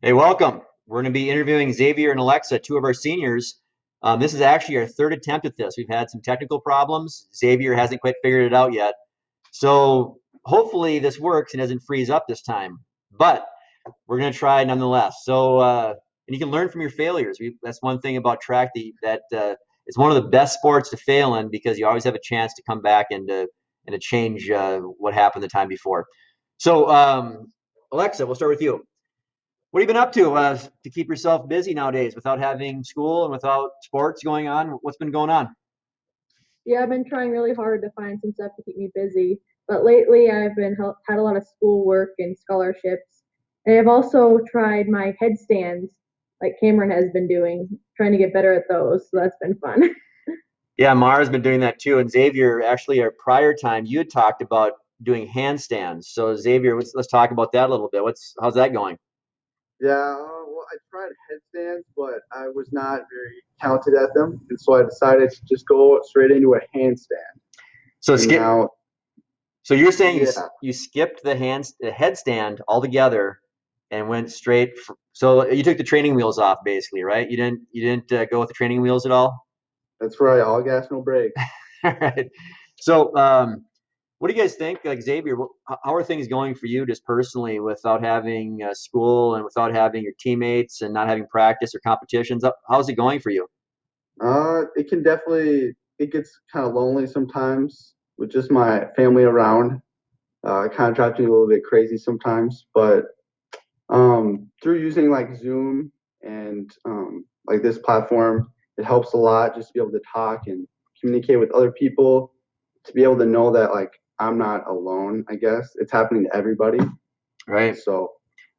Hey, welcome. We're going to be interviewing Xavier and Alexa, two of our seniors. This is actually our third attempt at this. We've had some technical problems. Xavier hasn't quite figured it out yet. So hopefully this works and doesn't freeze up this time. But we're going to try nonetheless. And you can learn from your failures. That's one thing about track that it's one of the best sports to fail in because you always have a chance to come back and to change what happened the time before. So, Alexa, we'll start with you. What have you been up to keep yourself busy nowadays without having school and without sports going on? What's been going on? Yeah, I've been trying really hard to find some stuff to keep me busy, but lately I've been had a lot of schoolwork and scholarships, and I've also tried my headstands, like Cameron has been doing, trying to get better at those. So that's been fun. Yeah, Mara's been doing that too. And Xavier, actually, our prior time, you had talked about doing handstands. So Xavier, let's talk about that a little bit. How's that going? Yeah, well, I tried headstands, but I was not very talented at them, and so I decided to just go straight into a handstand. So And skip. now, So you're saying yeah, you skipped the headstand altogether and went straight. So you took the training wheels off, basically, right? You didn't go with the training wheels at all. that's right, all gas, no brakes. All right. So, what do you guys think, like Xavier? How are things going for you, just personally, without having school and without having your teammates and not having practice or competitions? How's it going for you? It can definitely it gets kind of lonely sometimes with just my family around. Kind of drives me a little bit crazy sometimes, but through using like Zoom and like this platform, it helps a lot just to be able to talk and communicate with other people, to be able to know that like I'm not alone. I guess it's happening to everybody. Right. So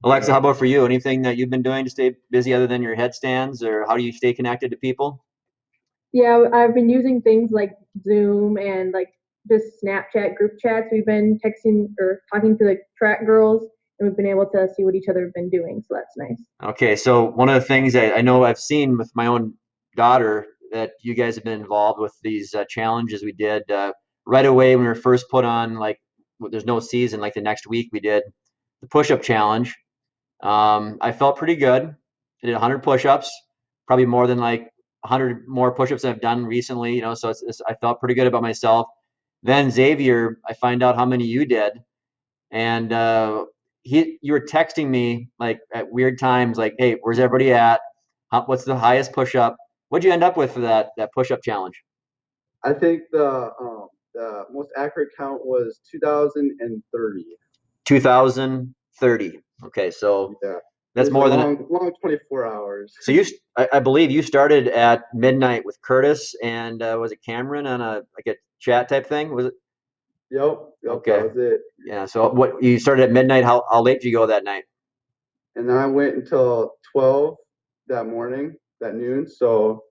Alexa, yeah, how about for you? Anything that you've been doing to stay busy other than your headstands, or how do you stay connected to people? Yeah, I've been using things like Zoom and like just Snapchat group chats. We've been texting or talking to the track girls, and we've been able to see what each other have been doing. So that's nice. Okay, so one of the things that I know I've seen with my own daughter that you guys have been involved with these challenges we did right away when we were first put on, like, there's no season, like the next week we did the push-up challenge. I felt pretty good. I did 100 push-ups, probably more than like 100 more push-ups than I've done recently, so I felt pretty good about myself. Then Xavier, I find out how many you did, and you were texting me like at weird times, like, "Hey, where's everybody at? What's the highest push up? What'd you end up with for that push up challenge?" I think the most accurate count was 2030. 2030. Okay, so Yeah, it that's was a more than. long 24 hours. So I believe you started at midnight with Curtis and was it Cameron on a like a chat type thing? Was it? Yep, that Okay, was it. yeah. So what you started at midnight? How late did you go that night? And then I went until 12 that morning, that noon. So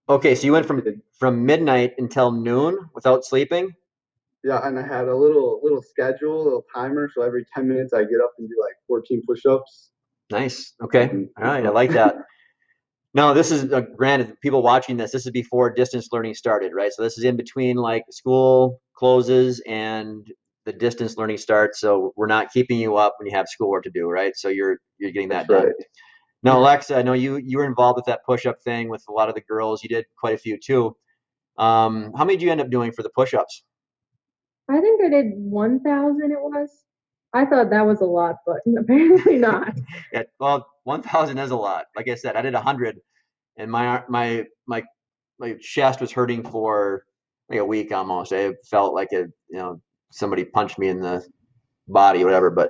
Okay, so you I went from did, midnight until noon without sleeping. yeah, and I had a little schedule, a little timer. So every 10 minutes, I get up and do like 14 push-ups. Nice. Okay. And All right. I like that. No, this is granted, people watching this, this is before distance learning started, right? So this is in between like school closes and the distance learning starts. So we're not keeping you up when you have schoolwork to do, right? So you're getting that's that done. right. Now, Alexa, I know you were involved with that push-up thing with a lot of the girls. You did quite a few too. How many did you end up doing for the push-ups? I think I did 1,000 it was. I thought that was a lot, but apparently not. Yeah, well, 1,000 is a lot. Like I said, I did 100, and my chest was hurting for like a week almost. I felt like somebody punched me in the body or whatever. But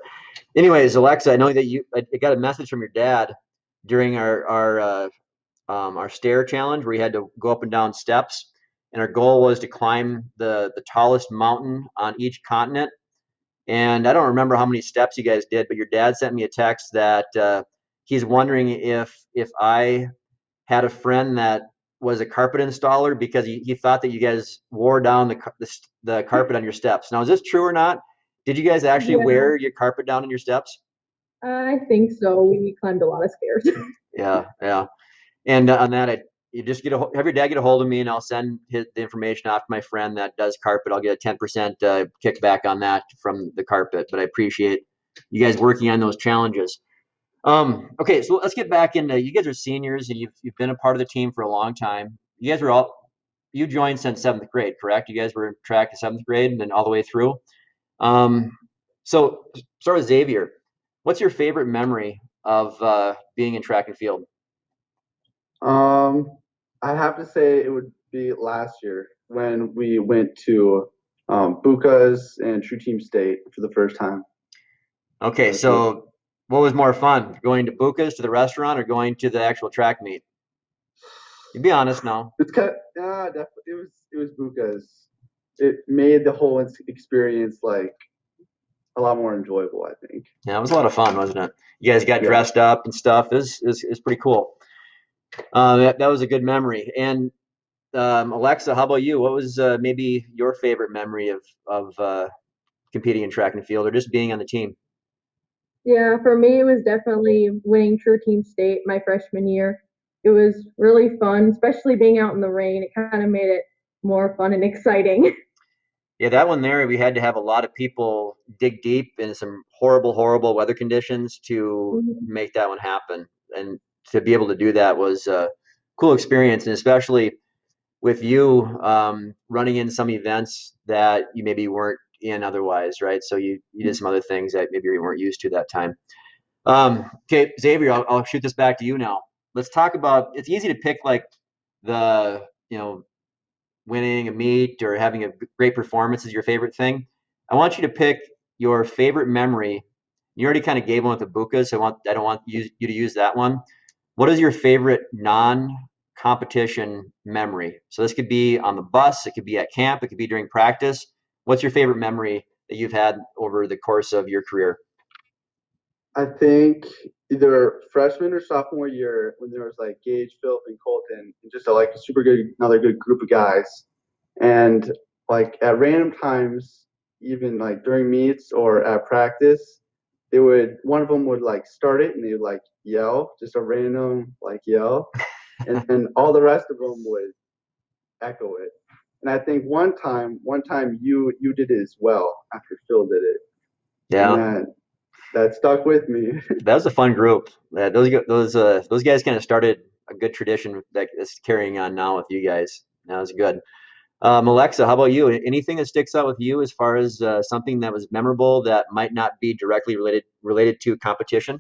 anyways, Alexa, I know that I got a message from your dad during our stair challenge where you had to go up and down steps, and our goal was to climb the tallest mountain on each continent. And I don't remember how many steps you guys did, but your dad sent me a text that he's wondering if I had a friend that was a carpet installer because he thought that you guys wore down the carpet on your steps. Now, is this true or not? Did you guys actually Yeah, wear your carpet down on your steps? I think so. We climbed a lot of stairs. Yeah, yeah. And on that, you just have your dad get a hold of me, and I'll send the information off to my friend that does carpet. I'll get a 10% kickback on that from the carpet. But I appreciate you guys working on those challenges. Okay, so let's get back into, you guys are seniors and you've been a part of the team for a long time. You guys were all, you joined since seventh grade, correct? You guys were in track to seventh grade and then all the way through. Um, so start with Xavier. What's your favorite memory of being in track and field? Um, I have to say it would be last year when we went to Bucas and True Team State for the first time. Okay, That's really, so what was more fun, going to Buca's to the restaurant or going to the actual track meet? You be honest now. it's kind of, yeah, definitely it was Bucas. It made the whole experience like a lot more enjoyable, I think. Yeah, it was a lot of fun, wasn't it? You guys got Yeah. dressed up and stuff. It was pretty cool. That was a good memory. And Alexa, how about you? What was maybe your favorite memory of competing in track and field or just being on the team? Yeah, for me, it was definitely winning True Team State my freshman year. It was really fun, especially being out in the rain. It kind of made it more fun and exciting. Yeah, that one there, we had to have a lot of people dig deep in some horrible, horrible weather conditions to Mhm. make that one happen. And to be able to do that was a cool experience, and especially with you running in some events that you maybe weren't in otherwise, right? So you did some other things that maybe you weren't used to that time. Okay, Xavier, I'll shoot this back to you now. Let's talk about. It's easy to pick like the winning a meet or having a great performance is your favorite thing. I want you to pick your favorite memory. You already kind of gave one with the Bukas. I don't want you to use that one. What is your favorite non-competition memory? So this could be on the bus, it could be at camp, it could be during practice. What's your favorite memory that you've had over the course of your career? I think either freshman or sophomore year when there was like Gage, Philip, and Colton, and just like a super good, another good group of guys. And like at random times, even like during meets or at practice, they would one of them would like start it and they would like yell, just a random like yell, and then all the rest of them would echo it. And I think one time you did it as well after Phil did it, and Yeah, that stuck with me. that was a fun group. Those guys kind of started a good tradition that is carrying on now with you guys. That was good. Alexa, how about you? Anything that sticks out with you as far as something that was memorable that might not be directly related to competition?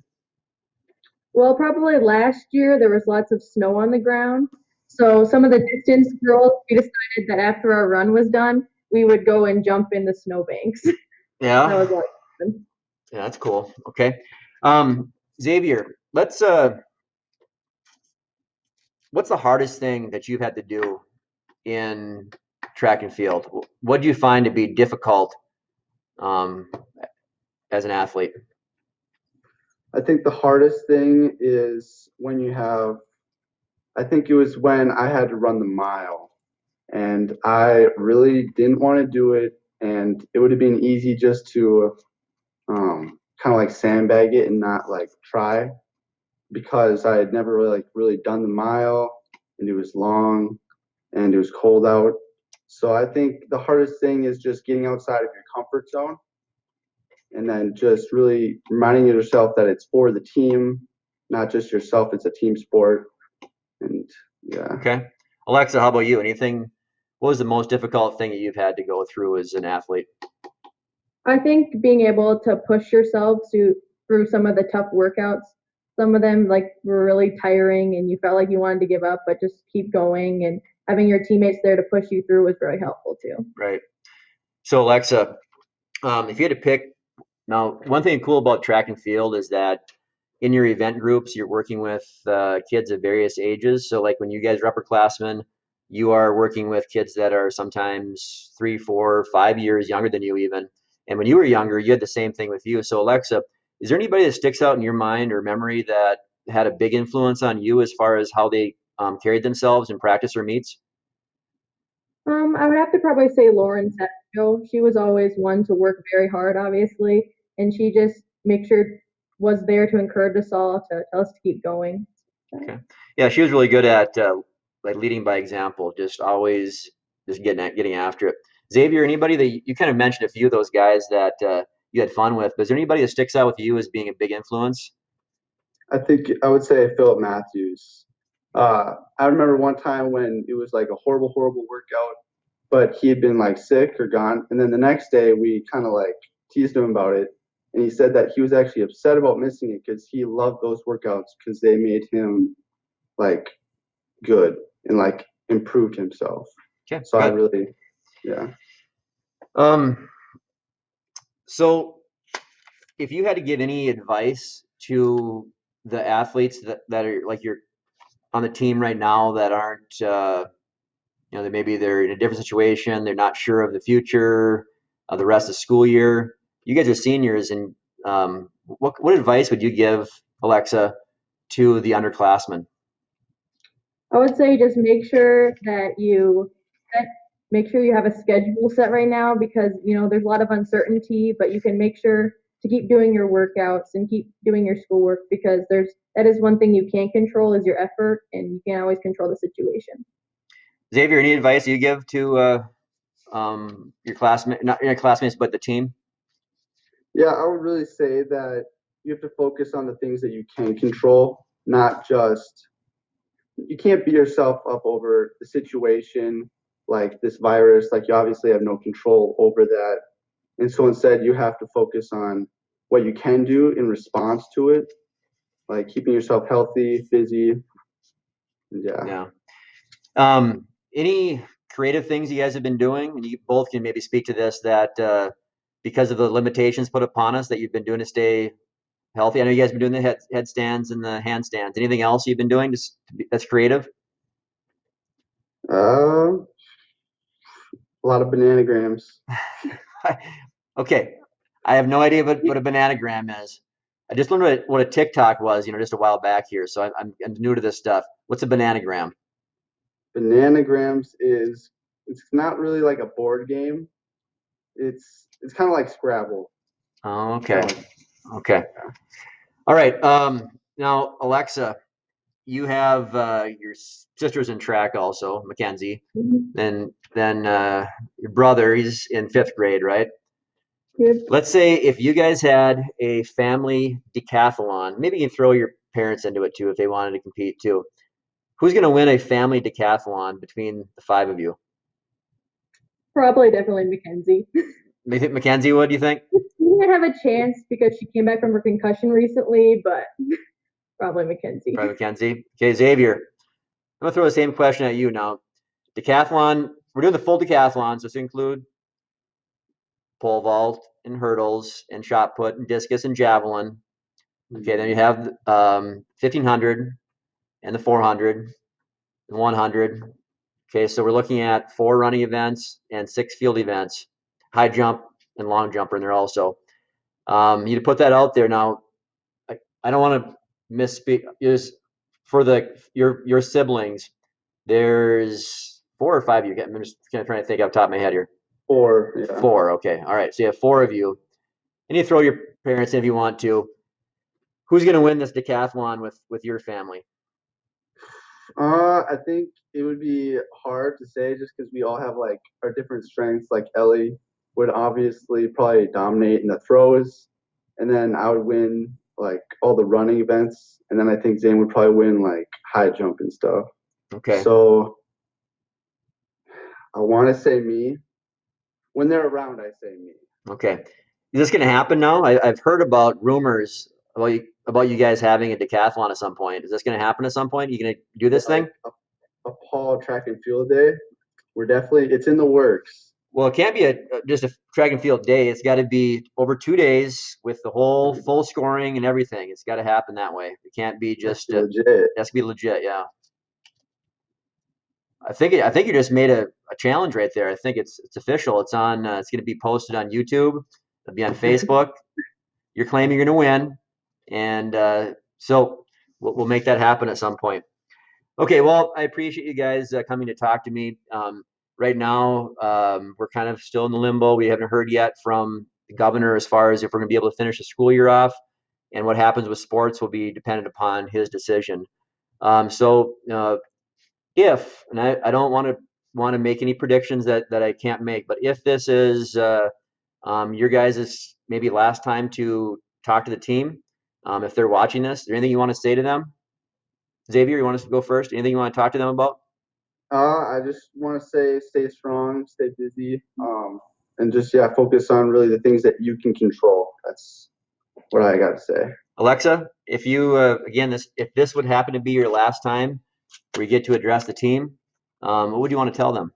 Well, probably last year there was lots of snow on the ground. So some of the distance girls, we decided that after our run was done, we would go and jump in the snowbanks. That was Yeah, a lot of fun. yeah, that's cool. Okay, Xavier, what's the hardest thing that you've had to do in track and field? What do you find to be difficult um, as an athlete? I think the hardest thing is when you have, I think it was when I had to run the mile and I really didn't want to do it. And it would have been easy just to kind of like sandbag it and not like try because I had never really done the mile and it was long and it was cold out. So I think the hardest thing is just getting outside of your comfort zone and then just really reminding yourself that it's for the team, not just yourself. It's a team sport, and yeah, Okay, Alexa, how about you? Anything? What was the most difficult thing that you've had to go through as an athlete? I think being able to push yourself through some of the tough workouts, some of them like were really tiring and you felt like you wanted to give up, but just keep going and having your teammates there to push you through was very helpful too. Right. So Alexa, if you had to pick, now one thing cool about track and field is that in your event groups, you're working with kids of various ages. So like when you guys are upperclassmen, you are working with kids that are sometimes 3, 4, 5 years younger than you even. And when you were younger, you had the same thing with you. So Alexa, is there anybody that sticks out in your mind or memory that had a big influence on you as far as how they carried themselves in practice or meets? I would have to probably say Lauren Setcho. She was always one to work very hard, obviously, and she just make sure was there to encourage us all to tell us to keep going. So, Okay. Yeah, she was really good at like leading by example, just always just getting after it. Xavier, anybody that you kind of mentioned a few of those guys that you had fun with, but is there anybody that sticks out with you as being a big influence? I think I would say Philip Matthews. I remember one time when it was like a horrible, horrible workout, but he had been like sick or gone, and then the next day we kind of like teased him about it, and he said that he was actually upset about missing it because he loved those workouts because they made him like good and like improved himself. Okay, So I good. really, yeah. Um, so if you had to give any advice to the athletes that are like you're on the team right now that aren't, that maybe they're in a different situation, they're not sure of the future of the rest of the school year. You guys are seniors, and what advice would you give, Alexa, to the underclassmen? I would say just make sure that set, make sure you have a schedule set right now because there's a lot of uncertainty, but you can make sure to keep doing your workouts and keep doing your schoolwork because that is one thing you can't control is your effort, and you can't always control the situation. Xavier, any advice you give to your classmate, not your classmates, but the team? Yeah, I would really say that you have to focus on the things that you can control, not just you can't beat yourself up over the situation like this virus. Like you obviously have no control over that. And so instead you have to focus on what you can do in response to it, like keeping yourself healthy, busy. Yeah. Yeah. Any creative things you guys have been doing, and you both can maybe speak to this, that because of the limitations put upon us that you've been doing to stay healthy? I know you guys have been doing the headstands and the handstands. Anything else you've been doing that's creative? A lot of bananagrams. Okay, I have no idea what a bananagram is. I just learned what a TikTok was, just a while back here. So I'm new to this stuff. What's a bananagram? Bananagrams is it's not really like a board game. It's kind of like Scrabble. Oh, okay. Okay. All right. Now, Alexa, you have your sister's in track also, Mackenzie. Mhm. Then your brother, he's in fifth grade, right? Yep. Let's say if you guys had a family decathlon, maybe you can throw your parents into it too if they wanted to compete too. Who's going to win a family decathlon between the five of you? Probably definitely Mackenzie. You think Mackenzie would, you think? She might have a chance because she came back from her concussion recently, but probably Mackenzie. Probably Mackenzie. Okay, Xavier, I'm going to throw the same question at you now. Decathlon, we're doing the full decathlon, so this include pole vault and hurdles and shot put and discus and javelin. Okay, then you have 1500 and the 400 and 100. Okay, so we're looking at 4 running events and 6 field events, high jump and long jumper in there also. You need to put that out there now. I don't want to misspeak. Is for your siblings. There's 4 or 5 you get. I'm just kind of trying to think off the top of my head here. 4, yeah. 4. Okay, all right. So you have 4 of you, and you throw your parents in if you want to. Who's going to win this decathlon with your family? I think it would be hard to say just because we all have like our different strengths. Like Ellie would obviously probably dominate in the throws, and then I would win like all the running events, and then I think Zane would probably win like high jump and stuff. Okay. So I want to say me. When they're around, I say me. Okay. Is this going to happen now? I've heard about rumors about you guys having a decathlon at some point. Is this going to happen at some point? Are you going to do this thing? A Paul track and field day. It's in the works. Well, it can't be just a track and field day. It's got to be over 2 days with the whole full scoring and everything. It's got to happen that way. It can't be just legit. It has to be legit. Yeah. I think you just made a challenge right there. I think it's official. It's on. It's going to be posted on YouTube. It'll be on Facebook. You're claiming you're going to win, and so we'll make that happen at some point. Okay. Well, I appreciate you guys coming to talk to me. Right now, we're kind of still in the limbo. We haven't heard yet from the governor as far as if we're going to be able to finish the school year off, and what happens with sports will be dependent upon his decision. So if, and I don't want to make any predictions that I can't make, but if this is your guys' maybe last time to talk to the team, if they're watching this. Is there anything you want to say to them? Xavier, you want us to go first? Anything you want to talk to them about? I just want to say stay strong, stay busy, and just yeah, focus on really the things that you can control. That's what I got to say. Alexa, if you again, if this would happen to be your last time where you get to address the team, what would you want to tell them?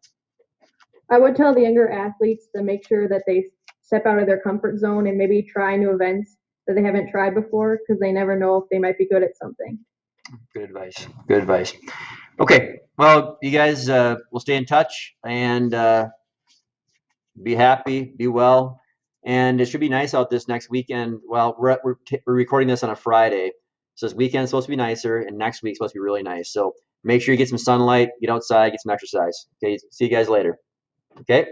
I would tell the younger athletes to make sure that they step out of their comfort zone and maybe try new events that they haven't tried before because they never know if they might be good at something. Good advice. Good advice. Okay. Well, you guys will stay in touch and be happy, be well. And it should be nice out this next weekend. Well, we're recording this on a Friday. So this weekend's supposed to be nicer and next week's supposed to be really nice. So make sure you get some sunlight, get outside, get some exercise. Okay. See you guys later. Okay.